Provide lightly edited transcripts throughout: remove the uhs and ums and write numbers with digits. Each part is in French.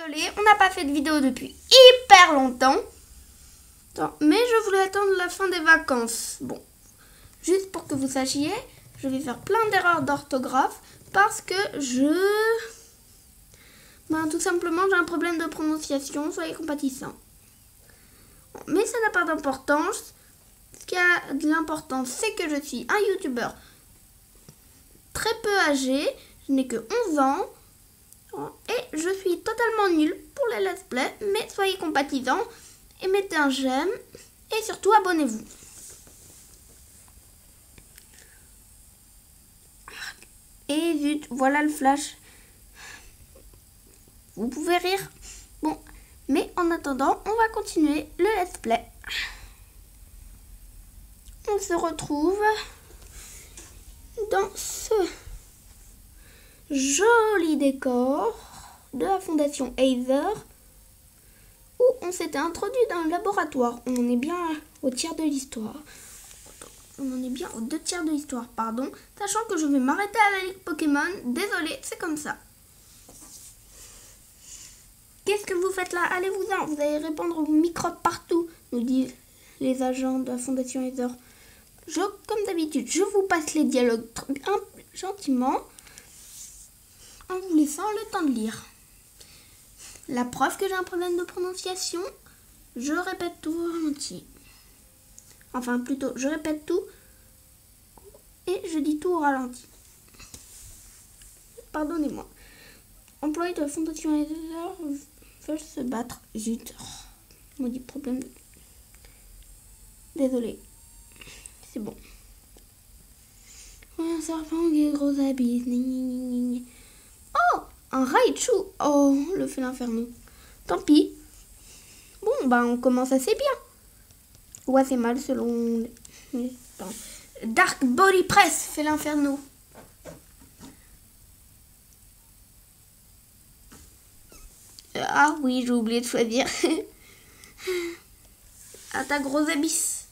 Désolée, on n'a pas fait de vidéo depuis hyper longtemps. Mais je voulais attendre la fin des vacances. Bon, juste pour que vous sachiez, je vais faire plein d'erreurs d'orthographe parce que tout simplement, j'ai un problème de prononciation, soyez compatissants. Mais ça n'a pas d'importance. Ce qui a de l'importance, c'est que je suis un youtubeur très peu âgé. Je n'ai que 11 ans. Et je suis totalement nulle pour les let's play. Mais soyez compatissants et mettez un j'aime. Et surtout, abonnez-vous. Et zut, voilà le flash. Vous pouvez rire. Bon, mais en attendant, on va continuer le let's play. On se retrouve dans ce joli décor de la fondation Aether où on s'était introduit dans le laboratoire. On en est bien au tiers de l'histoire. On en est bien aux 2 tiers de l'histoire, pardon. Sachant que je vais m'arrêter à la Ligue Pokémon. Désolée, c'est comme ça. Qu'est-ce que vous faites là? Allez-vous-en, vous allez répandre vos microbes partout, nous disent les agents de la fondation Aether. Comme d'habitude, je vous passe les dialogues gentiment en vous laissant le temps de lire. La preuve que j'ai un problème de prononciation, je répète tout au ralenti. Enfin, plutôt, je répète tout et je dis tout au ralenti. Pardonnez-moi. Employés de la fondation Aether veulent se battre. Zut. Maudit problème. Désolé. C'est bon. Un serpent qui est gros habit. Oh, un Raichu. Oh, le félin infernal. Tant pis. Bon, on commence assez bien. Ou assez mal selon les temps. Dark Body Press, félin infernal. Ah oui, j'ai oublié de choisir. Ah, ta grosse abysse.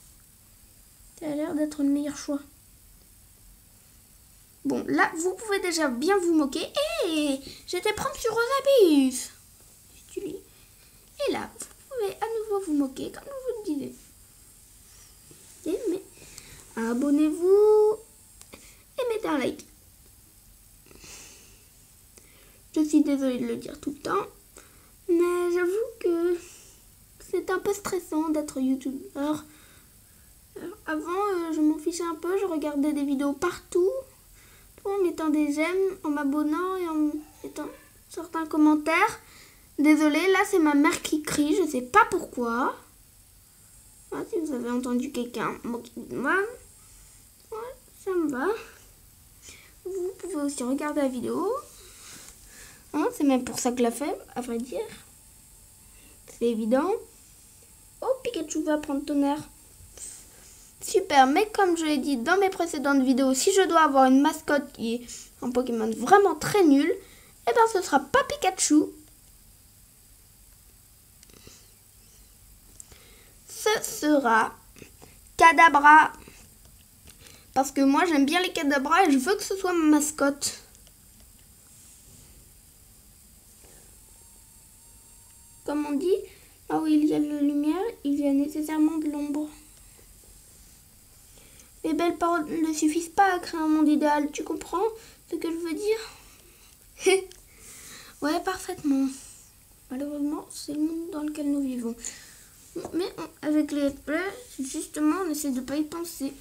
Ça a l'air d'être le meilleur choix. Bon, là, vous pouvez déjà bien vous moquer. Hé, j'étais prompte sur Rosabius. Et là, vous pouvez à nouveau vous moquer, comme je vous le disais. Mais abonnez-vous et mettez un like. Je suis désolée de le dire tout le temps, mais j'avoue que c'est un peu stressant d'être youtubeur. Avant, je m'en fichais un peu, je regardais des vidéos partout, en mettant des j'aime, en m'abonnant et en mettant certains commentaires. Désolée, là c'est ma mère qui crie, je sais pas pourquoi. Ah, si vous avez entendu quelqu'un moquez-vous de moi, ouais, ça me va. Vous pouvez aussi regarder la vidéo. Hein, c'est même pour ça que je la fais, à vrai dire. C'est évident. Oh, Pikachu va prendre ton air. Super, mais comme je l'ai dit dans mes précédentes vidéos, si je dois avoir une mascotte qui est un Pokémon vraiment très nul, eh bien ce sera pas Pikachu. Ce sera Kadabra. Parce que moi j'aime bien les Kadabra et je veux que ce soit ma mascotte. Comme on dit, là où il y a de la lumière, il y a nécessairement de l'ombre. Les belles paroles ne suffisent pas à créer un monde idéal, tu comprends ce que je veux dire? Ouais, parfaitement. Malheureusement, c'est le monde dans lequel nous vivons. Mais avec les let's play, justement, on essaie de pas y penser.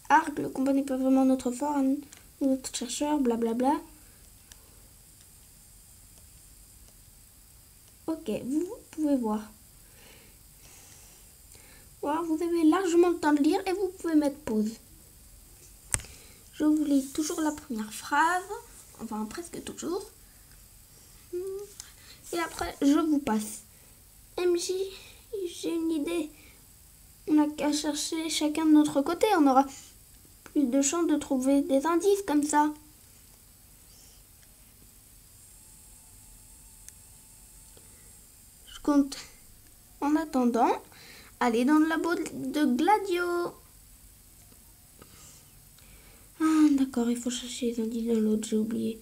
Arc, le combat n'est pas vraiment notre fort, hein, notre chercheur, blablabla. Ok, vous pouvez voir. Voilà, vous avez largement le temps de lire et vous pouvez mettre pause. Je vous lis toujours la première phrase, enfin presque toujours. Et après, je vous passe. MJ, j'ai une idée. On n'a qu'à chercher chacun de notre côté. On aura plus de chances de trouver des indices comme ça. Je compte. En attendant, aller dans le labo de Gladio. Ah, d'accord, il faut chercher les indices dans l'autre, j'ai oublié.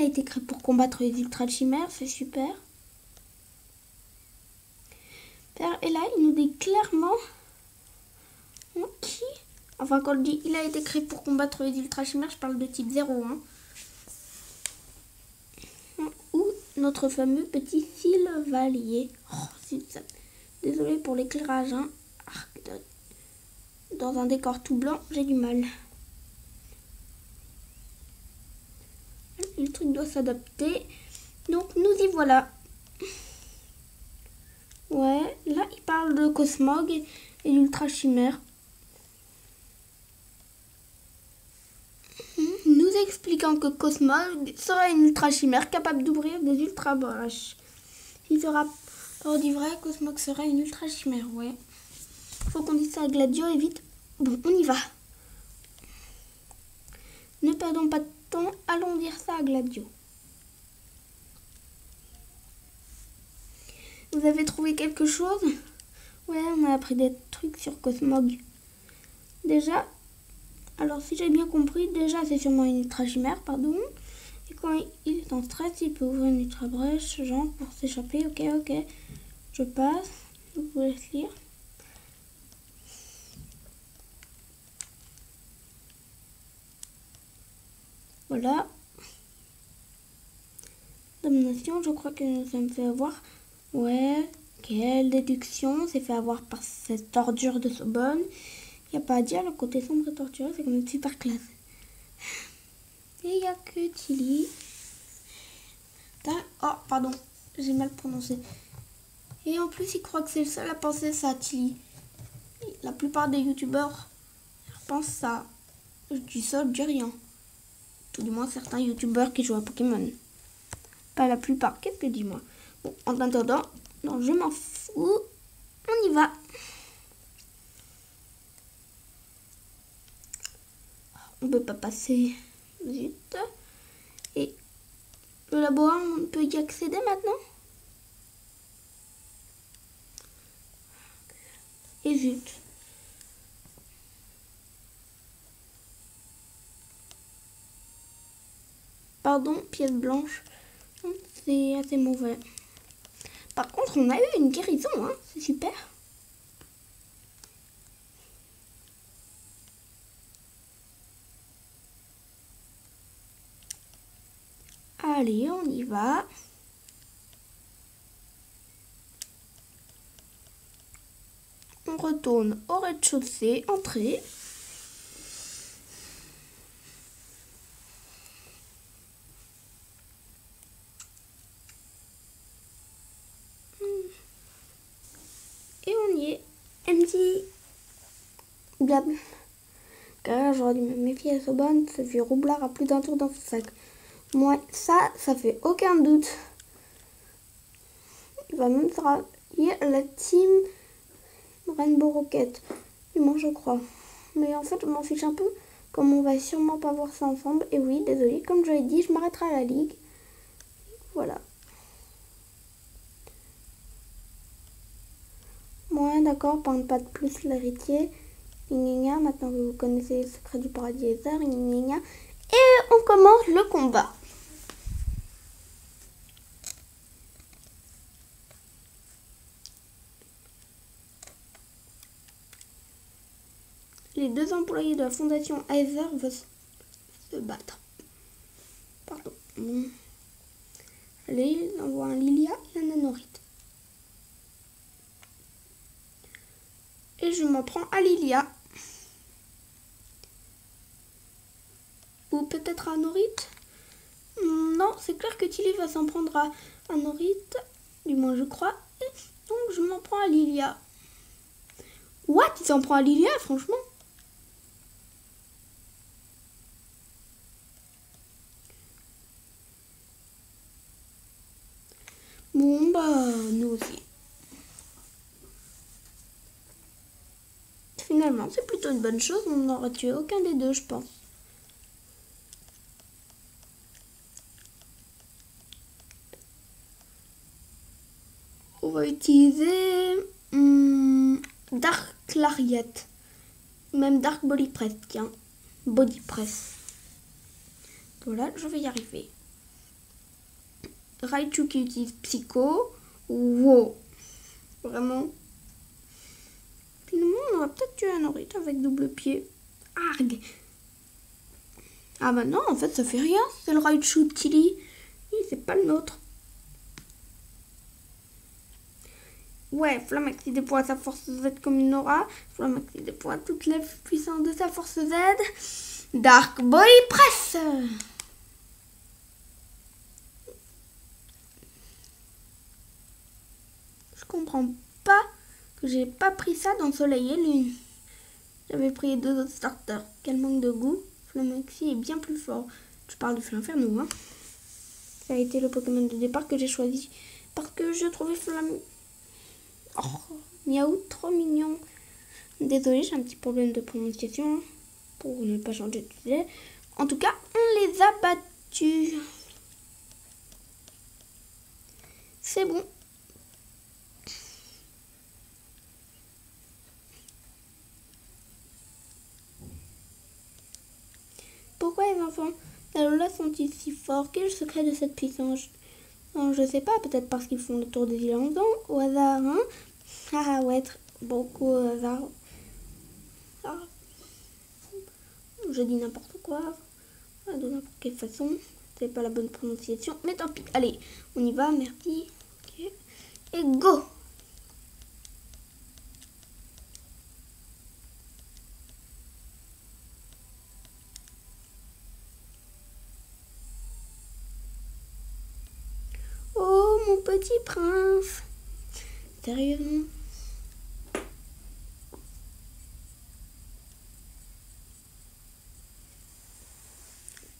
été créé pour combattre les ultra chimères, c'est super. Et là, il nous dit clairement qui. Enfin, quand je dis il a été créé pour combattre les ultra chimères, je parle de type 0. Hein. Ou notre fameux petit Sylvalier. Oh, désolé pour l'éclairage. Hein. Dans un décor tout blanc, j'ai du mal. Le truc doit s'adapter. Donc, nous y voilà. Ouais, là, il parle de Cosmog et d'Ultra Chimère. Nous expliquant que Cosmog sera une Ultra Chimère capable d'ouvrir des Ultra Brèches. Il sera pas dit vrai, Cosmog sera une Ultra Chimère, ouais. Faut qu'on dise ça à Gladio et vite. Bon, on y va. Ne perdons pas de temps, allons dire ça à Gladio. Vous avez trouvé quelque chose? Ouais, on a appris des trucs sur Cosmog. Déjà, alors si j'ai bien compris, déjà c'est sûrement une ultra chimère, pardon. Et quand il est en stress, il peut ouvrir une ultra brèche, genre pour s'échapper. Ok. Je passe, je vous laisse lire. Voilà. Domination, je crois que ça me fait avoir. Ouais, quelle déduction, c'est fait avoir par cette ordure de Sobonne. Il n'y a pas à dire, le côté sombre et torturé, c'est quand même super classe. Et il n'y a que Tilly. Oh, pardon, j'ai mal prononcé. Et en plus, il croit que c'est le seul à penser ça, Tilly. La plupart des youtubeurs pensent ça. Je dis ça, je dis rien. Tout du moins certains youtubeurs qui jouent à Pokémon. Pas la plupart, qu'est-ce que dis-moi? Bon, en attendant, non, je m'en fous. On y va. On peut pas passer. Zut. Et le labo, on peut y accéder maintenant? Et zut. Pardon, pièce blanche. C'est assez mauvais. Par contre, on a eu une guérison, hein. C'est super. Allez, on y va. On retourne au rez-de-chaussée, entrée. Et on y est. Elle me dit... Blab. Car j'aurais dû me méfier à Sobonne, ce vieux roublard a plus d'un tour dans son sac. Moi, ça fait aucun doute. Il va même se rallier à la team Rainbow Rocket. Du moins, je crois. Mais en fait, je m'en fiche un peu, comme on va sûrement pas voir ça ensemble. Et oui, désolé, comme je l'ai dit, je m'arrêterai à la ligue. Voilà. Ouais, d'accord, parle pas de plus l'héritier. Maintenant que vous connaissez les secrets du paradis Ether. Et on commence le combat. Les deux employés de la fondation Ether vont se battre. Pardon. Allez, on voit un Lilia et un Nanorite. Et je m'en prends à Lilia. Ou peut-être à Anorite. Non, c'est clair que Tilly va s'en prendre à Anorite. Du moins, je crois. Donc, je m'en prends à Lilia. What? Il s'en prend à Lilia, franchement? Bon, bah, nous aussi. Finalement, c'est plutôt une bonne chose. On n'aurait tué aucun des deux, je pense. On va utiliser Dark Lariat. Même Dark Body Press, tiens. Body Press. Voilà, je vais y arriver. Raichu qui utilise Psycho. Wow. Vraiment. Finalement, on aurait peut-être tué un Norite avec double pied. Arg. Ah bah non, en fait, ça fait rien. C'est le Raichu de Tilly. Oui, c'est pas le nôtre. Ouais, Flamaxi déploie sa force Z comme une aura. Flamaxi déploie toute la puissance de sa force Z. Dark Body Press. Je comprends pas que j'ai pas pris ça dans Soleil et Lune. J'avais pris 2 autres starters. Quel manque de goût. Flamaxi est bien plus fort. Je parle de Flinferno, hein. Ça a été le Pokémon de départ que j'ai choisi. Parce que je trouvais Oh, Miaou, trop mignon. Désolée, j'ai un petit problème de prononciation. Pour ne pas changer de sujet. En tout cas, on les a battus. C'est bon. Pourquoi les enfants Alola sont-ils si forts? Quel est le secret de cette puissance? Non, je sais pas, peut-être parce qu'ils font le tour des îles en temps, au hasard, hein? Ah ouais, beaucoup au hasard. Ah. Je dis n'importe quoi, de n'importe quelle façon. C'est pas la bonne prononciation, mais tant pis. Allez, on y va, merci. Okay. Et go! Oh, mon petit prince! Sérieusement?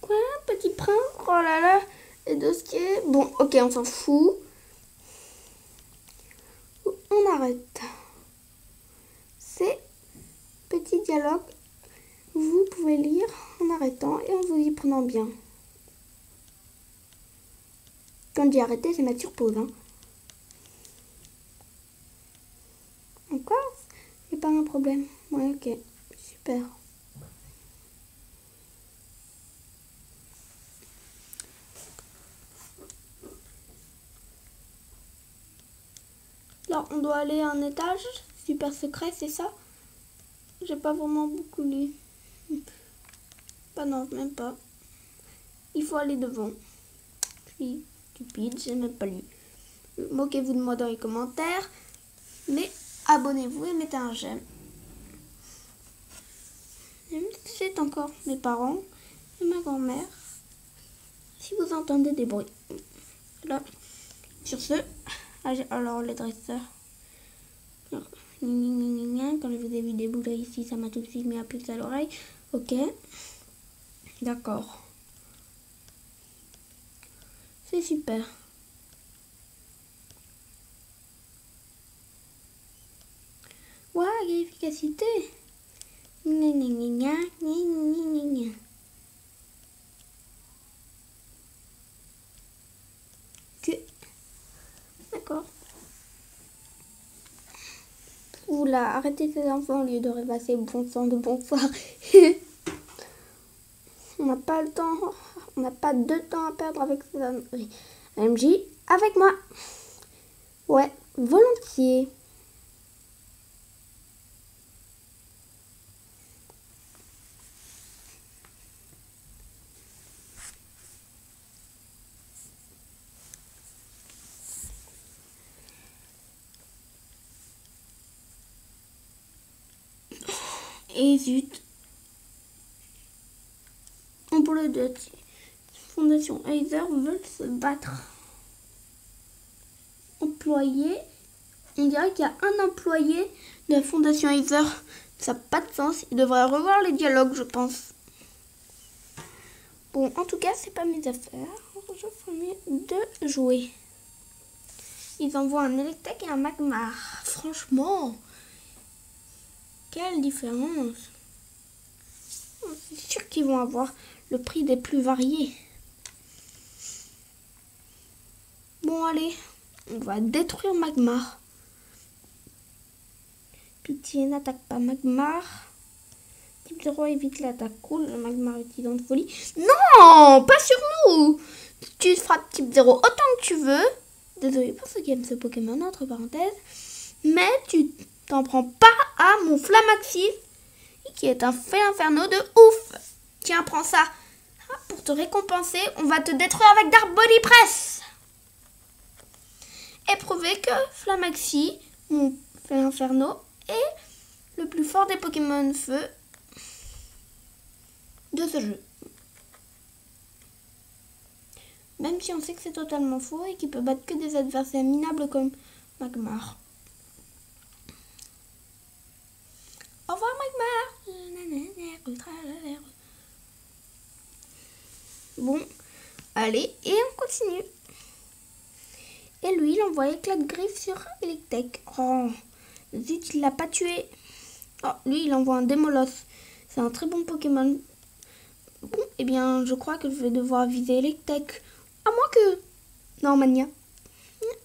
Quoi, petit prince? Oh là là! Les dossiers. Bon, ok, on s'en fout. On arrête. C'est petit dialogue. Vous pouvez lire en arrêtant et en vous y prenant bien. Quand je dis arrêter, c'est mettre sur pause. Hein. Encore? C'est pas un problème. Ouais, ok. Super. Là, on doit aller à un étage. Super secret, c'est ça? J'ai pas vraiment beaucoup lu. Pas non, même pas. Il faut aller devant. Je suis stupide, j'ai même pas lu. Moquez-vous de moi dans les commentaires. Mais abonnez-vous et mettez un j'aime. C'est encore mes parents et ma grand-mère. Si vous entendez des bruits. Là. Sur ce, alors les dresseurs. Quand je vous ai vu débouler ici, ça m'a tout de suite mis un puce à l'oreille. Ok. D'accord. C'est super. Waouh, efficacité. D'accord. Oula, arrêtez ces enfants au lieu de rêvasser bon sang de bonsoir. On n'a pas le temps, on n'a pas de temps à perdre avec ces âneries. MJ, avec moi. Ouais, volontiers. Et zut. On pourrait dire Fondation Aether veulent se battre. Employé. On dirait qu'il y a un employé de la Fondation Aether. Ça n'a pas de sens. Il devrait revoir les dialogues, je pense. Bon, en tout cas, c'est pas mes affaires. Je ferai mieux de jouer. Ils envoient un Electek et un Magmar. Franchement, quelle différence. C'est sûr qu'ils vont avoir le prix des plus variés. Bon, allez, on va détruire Magmar. Pitié, n'attaque pas Magmar. Type 0 évite l'attaque. Cool, le Magmar est de folie. Non, pas sur nous. Tu frappes type 0 autant que tu veux. Désolée pour ceux qui aiment ce Pokémon, entre parenthèses. Mais tu t'en prends pas à mon Flamaxi, qui est un fait inferno de ouf. Tiens, prends ça. Pour te récompenser, on va te détruire avec Dark Body Press. Et prouver que Flamaxi, mon fait inferno, est le plus fort des Pokémon feu de ce jeu. Même si on sait que c'est totalement faux et qu'il peut battre que des adversaires minables comme Magmar. Au revoir Magmar. Bon, allez, et on continue. Et lui, il envoie éclat de griffe sur Electek. Oh, zut, il l'a pas tué. Oh, lui, il envoie un Démolos. C'est un très bon Pokémon. Bon, eh bien, je crois que je vais devoir viser Electek. À moins que... Non, Mania.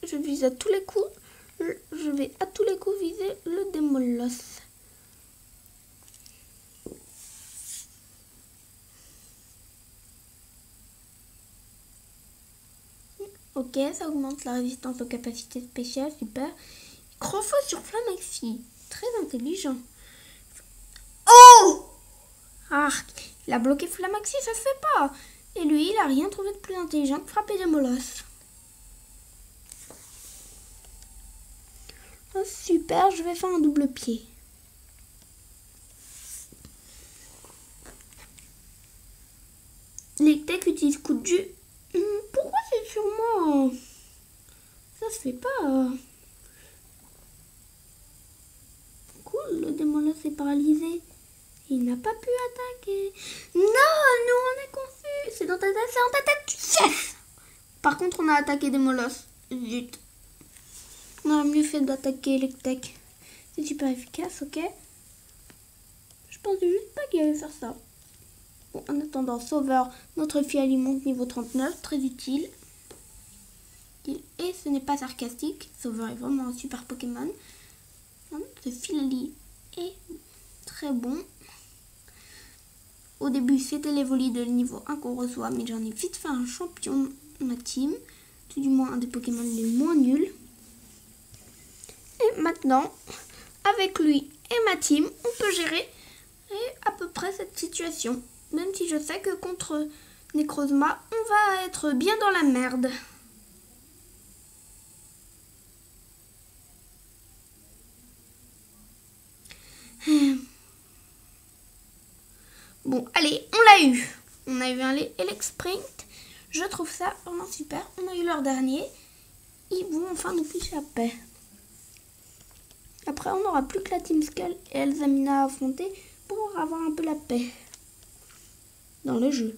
Je vise à tous les coups. Je vais à tous les coups viser le Démolos. Ok, ça augmente la résistance aux capacités spéciales, super. Crofo sur Flamaxi. Très intelligent. Oh! Ah, il a bloqué Flamaxi, ça se fait pas. Et lui, il a rien trouvé de plus intelligent que frapper des molosses. Oh, super, je vais faire un double pied. Les techs utilisent coup de jus. Pourquoi c'est sur moi? Ça se fait pas. Cool, le démolosse est paralysé. Il n'a pas pu attaquer. Non, nous on est confus. C'est dans ta tête, c'est dans ta tête. Yes! Par contre, on a attaqué des molosses. Zut. On aurait mieux fait d'attaquer les techs. C'est super efficace, ok? Je pensais juste pas qu'il allait faire ça. Bon, en attendant, Sauveur, notre fille alimente niveau 39, très utile. Et ce n'est pas sarcastique, Sauveur est vraiment un super Pokémon. Ce Filali est très bon. Au début, c'était l'Evoli de niveau 1 qu'on reçoit, mais j'en ai vite fait un champion dans ma team. Tout du moins un des Pokémon les moins nuls. Et maintenant, avec lui et ma team, on peut gérer à peu près cette situation. Même si je sais que contre Necrozma, on va être bien dans la merde. Bon, allez, on l'a eu. On a eu un Elec Sprint. Je trouve ça vraiment super. On a eu leur dernier. Ils vont enfin nous ficher la paix. Après, on n'aura plus que la Team Skull et Elzamina à affronter pour avoir un peu la paix dans le jeu.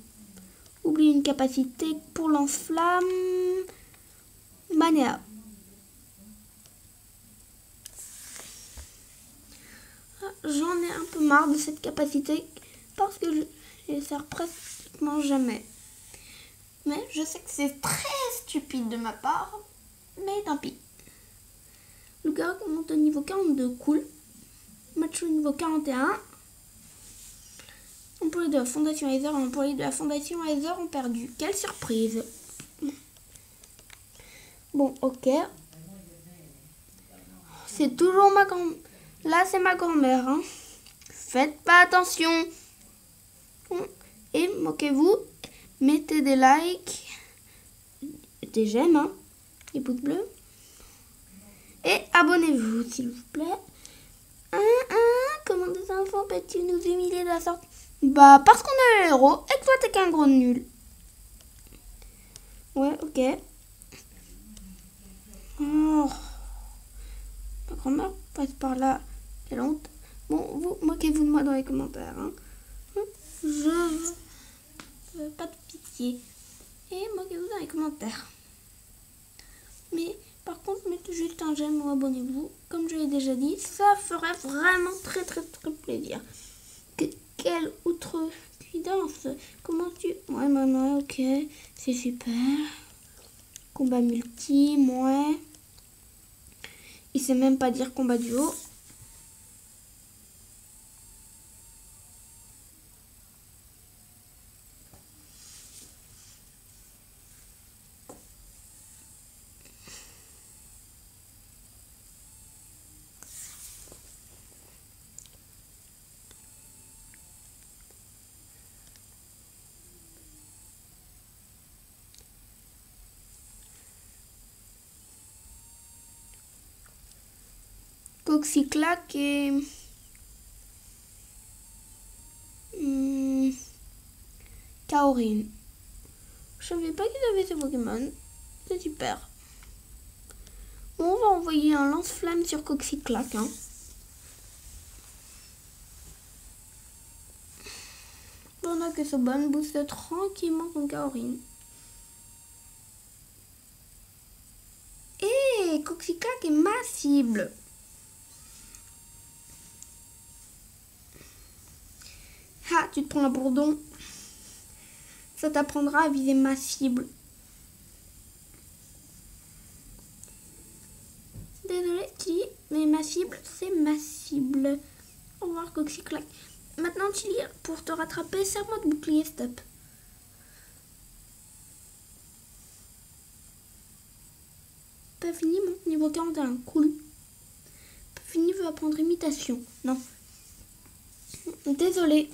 Oublie une capacité pour lance-flamme. Manéa. J'en ai un peu marre de cette capacité parce que je ne sers pratiquement jamais. Mais je sais que c'est très stupide de ma part, mais tant pis. Le gars monte au niveau 42, cool. Match au niveau 41. Employés de la Fondation Aether et employés de la Fondation Aether ont perdu. Quelle surprise. Bon, ok. C'est toujours ma grand-mère. Là, c'est ma grand-mère. Hein. Faites pas attention. Et moquez-vous. Mettez des likes. Des j'aime. Hein. Des pouces bleus. Et abonnez-vous, s'il vous plaît. Comment des enfants peux-tu nous humilier de la sorte? Bah, parce qu'on est le héros et que toi, t'es qu'un gros nul. Ouais, ok. Oh. Ma grand-mère passe par là. Quelle honte. Bon, vous moquez-vous de moi dans les commentaires. Hein. Je veux pas de pitié. Et moquez-vous dans les commentaires. Mais par contre, mettez juste un j'aime ou abonnez-vous. Comme je l'ai déjà dit, ça ferait vraiment très plaisir. Quelle outrecuidance. Comment tu... Ouais, maman, ok. C'est super. Combat multi, ouais. Il sait même pas dire combat duo. Coxyclac et... Kaorin. Je savais pas qu'ils avaient ces Pokémon. C'est super. Bon, on va envoyer un lance-flamme sur Coxyclac. Hein. Pendant que Sobon booste tranquillement son Kaorin. Et Coxyclac est ma cible. Ah, tu te prends un bourdon. Ça t'apprendra à viser ma cible. Désolée, Tilly, mais ma cible, c'est ma cible. Au revoir, Coxyclac. Maintenant, Tilly, pour te rattraper, serre-moi de bouclier, stop. Pas fini, mon niveau 41, cool. Pas fini, veut apprendre imitation. Non. Désolée.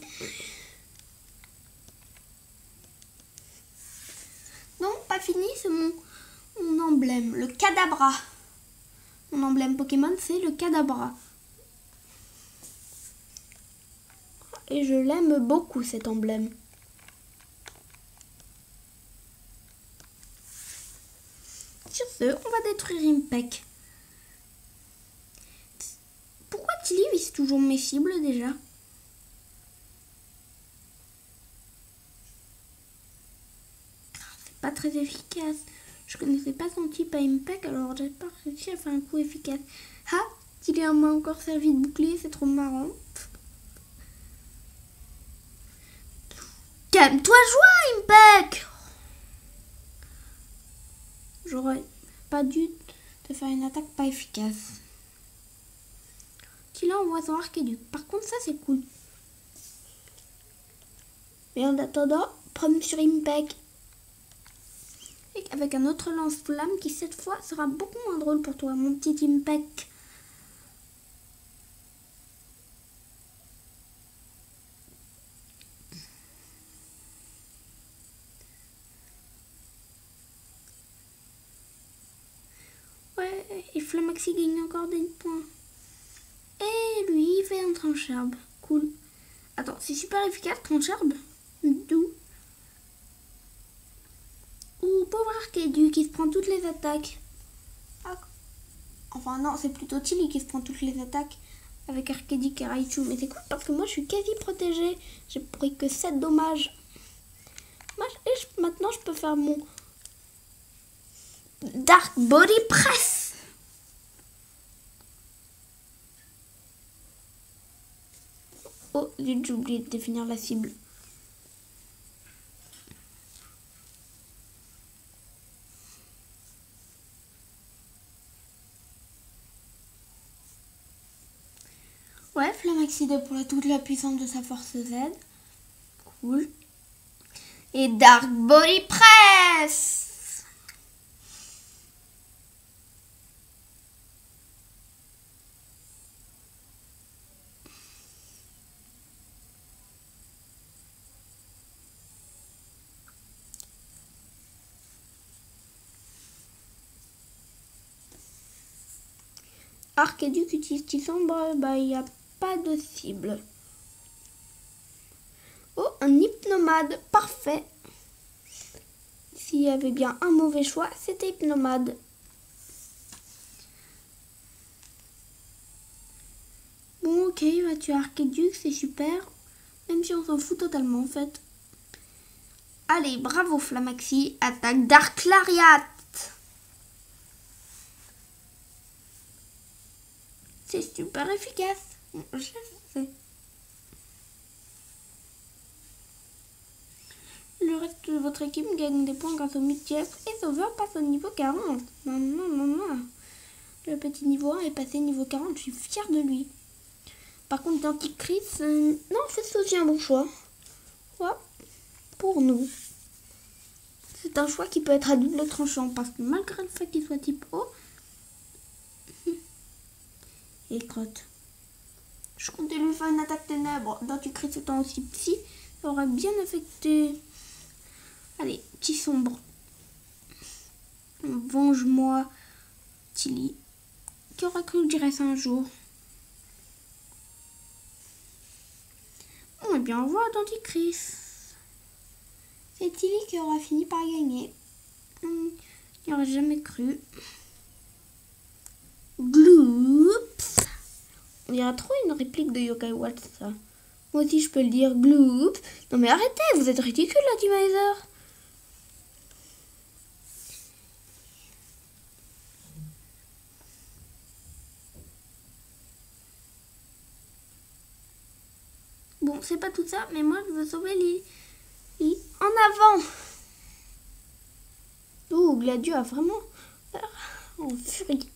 Non, pas fini, c'est mon emblème, le Kadabra. Mon emblème Pokémon, c'est le Kadabra. Et je l'aime beaucoup, cet emblème. Sur ce, on va détruire Impec. Pourquoi Tilly vise toujours mes cibles, déjà? C'est pas très efficace. Je connaissais pas son type à Impec, alors j'ai pas réussi à faire un coup efficace. Ah, Tilly m'a encore servi de bouclier, c'est trop marrant. Calme-toi, joie, Impec! J'aurais pas dû te faire une attaque pas efficace. Tilly envoie son Archéduc. Par contre, ça c'est cool. Mais en attendant, prends sur Impec. Et avec un autre lance-flamme qui cette fois sera beaucoup moins drôle pour toi, mon petit Impec. Ouais, et Flamaxi gagne encore des points. Et lui, il fait un tranche-herbe. Cool. Attends, c'est super efficace, tranche-herbe. D'où? Ouh, pauvre Archéduc qui se prend toutes les attaques. Ah. Enfin non, c'est plutôt Tilly qui se prend toutes les attaques avec Archéduc et Raichu. Mais c'est cool parce que moi je suis quasi protégée. J'ai pris que 7 dommages. Et maintenant je peux faire mon Dark Body Press. Oh, j'ai oublié de définir la cible. Ouais, Flamaxi pour toute la puissance de sa force Z. Cool. Et Dark Body Press. Archéduc utilise Tissambre, bah il n'y a pas de cible. Oh, un Hypnomade, parfait. S'il y avait bien un mauvais choix, c'était Hypnomade. Bon, ok, il va tuer Archéduc, c'est super. Même si on s'en fout totalement en fait. Allez, bravo Flamaxi, attaque Dark Lariat. C'est super efficace. Je sais. Le reste de votre équipe gagne des points grâce au multi-F et Sauveur passe au niveau 40. Non. Le petit niveau 1 est passé niveau 40, je suis fière de lui. Par contre, Denticris, non, c'est aussi un bon choix. Ouais, pour nous. C'est un choix qui peut être à double tranchant parce que malgré le fait qu'il soit type O, il crotte. Je comptais lui faire une attaque ténèbres. Denticris étant aussi psy, ça aurait bien affecté. Allez, petit sombre. Venge-moi, Tilly. Qui aurait cru que je dirais ça un jour? eh bien, au revoir, dentifrice. C'est Tilly qui aura fini par gagner. Il n'aurait jamais cru. Gloops. On dirait trop une réplique de Yokai Watts, ça. Moi aussi, je peux le dire. Gloops. Non mais arrêtez, vous êtes ridicule, la Teamizer. Bon, c'est pas tout ça, mais moi, je veux sauver Lily. En avant. Oh, Gladio a vraiment l'air en furie.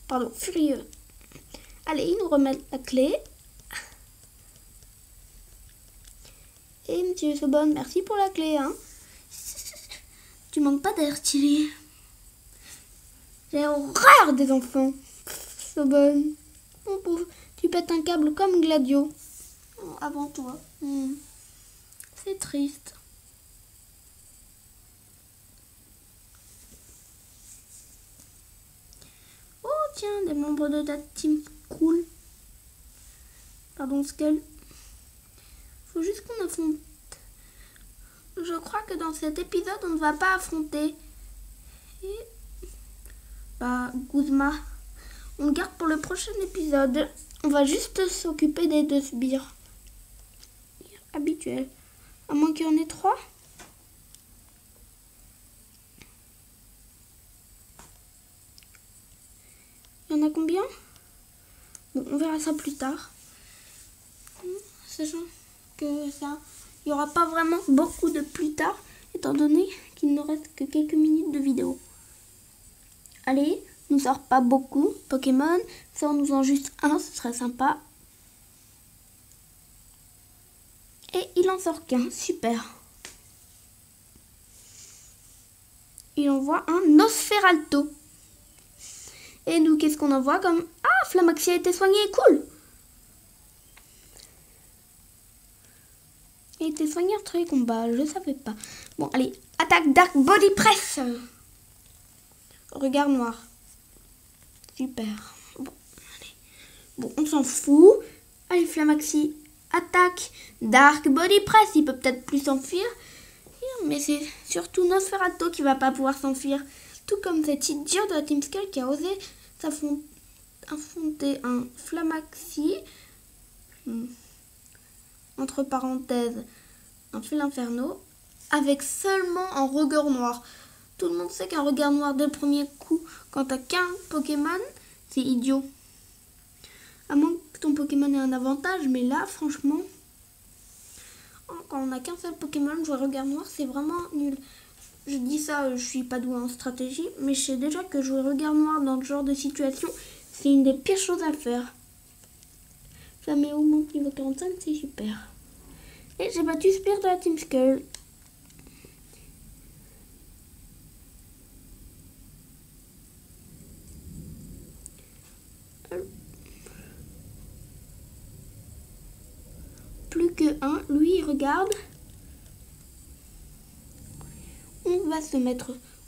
Pardon, furieux. Allez, il nous remet la clé. Et monsieur Sobonne, merci pour la clé, hein. Tu manques pas d'air, Tilly. J'ai horreur des enfants. Sobonne. Mon pauvre, tu pètes un câble comme Gladio. Avant toi. C'est triste. Oh tiens, des membres de ta team cool. Pardon, Skull. Faut juste qu'on affronte. Je crois que dans cet épisode, on ne va pas affronter. Et... bah, Guzma. On le garde pour le prochain épisode. On va juste s'occuper des 2 sbires. Habituel. À moins qu'il y en ait 3. Il y en a combien? Bon, on verra ça plus tard. Sachant que ça, il n'y aura pas vraiment beaucoup de plus tard, étant donné qu'il ne reste que quelques minutes de vidéo. Allez, nous sort pas beaucoup Pokémon. Sort-nous en juste un, ce serait sympa. Et il en sort qu'un, super. Il envoie un Nosferalto. Et nous, qu'est-ce qu'on envoie comme... Ah, Flamaxi a été soigné, cool. Il a été soigné entre les combats, je savais pas. Bon, allez, attaque Dark Body Press. Regard noir. Super. Bon, allez. Bon, on s'en fout. Allez, Flamaxi, attaque Dark Body Press. Il peut peut-être plus s'enfuir. Mais c'est surtout Nosferatu qui va pas pouvoir s'enfuir. Tout comme cet idiot de la Team Skull qui a osé affronter un Flamaxi. Entre parenthèses, un fil inferno. Avec seulement un regard noir. Tout le monde sait qu'un regard noir dès le premier coup, quand t'as qu'un Pokémon, c'est idiot. À moins que ton Pokémon ait un avantage, mais là, franchement, quand on n'a qu'un seul Pokémon, jouer regard noir, c'est vraiment nul. Je dis ça, je suis pas douée en stratégie, mais je sais déjà que jouer regard noir dans ce genre de situation, c'est une des pires choses à faire. Flaméo monte niveau 45, c'est super. Et j'ai battu Spear de la Team Skull. Plus que un, lui il regarde.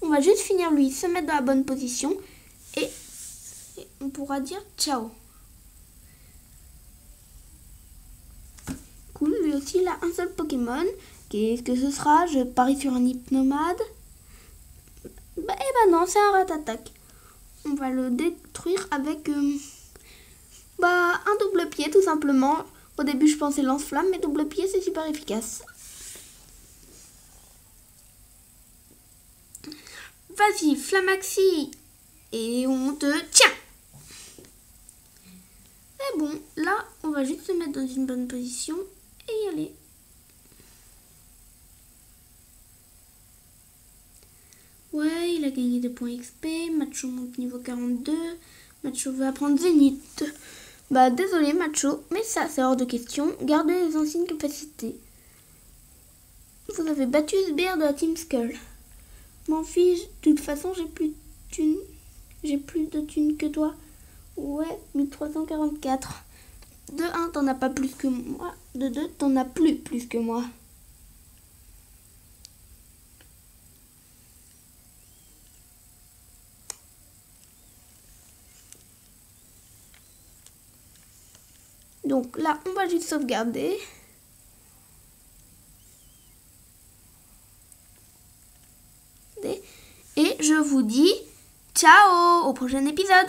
On va juste finir lui, se mettre dans la bonne position et on pourra dire ciao. Cool, lui aussi il a un seul Pokémon. Qu'est-ce que ce sera? Je parie sur un Hypnomade. Eh ben non, c'est un Ratatak. On va le détruire avec un double pied tout simplement. Au début je pensais lance-flamme, mais double pied c'est super efficace. Vas-y, Flamaxi. Et on te tient. Et bon, là, on va juste se mettre dans une bonne position et y aller. Ouais, il a gagné des points XP. Macho monte niveau 42. Macho veut apprendre Zénith. Bah, désolé, Macho, mais ça, c'est hors de question. Gardez les anciennes capacités. Vous avez battu Sbire de la Team Skull. M'en fiche, de toute façon, j'ai plus de thunes. J'ai plus de thunes que toi. Ouais, 1344. De 1, t'en as pas plus que moi. De 2, t'en as plus que moi. Donc là, on va juste sauvegarder. Et je vous dis ciao au prochain épisode.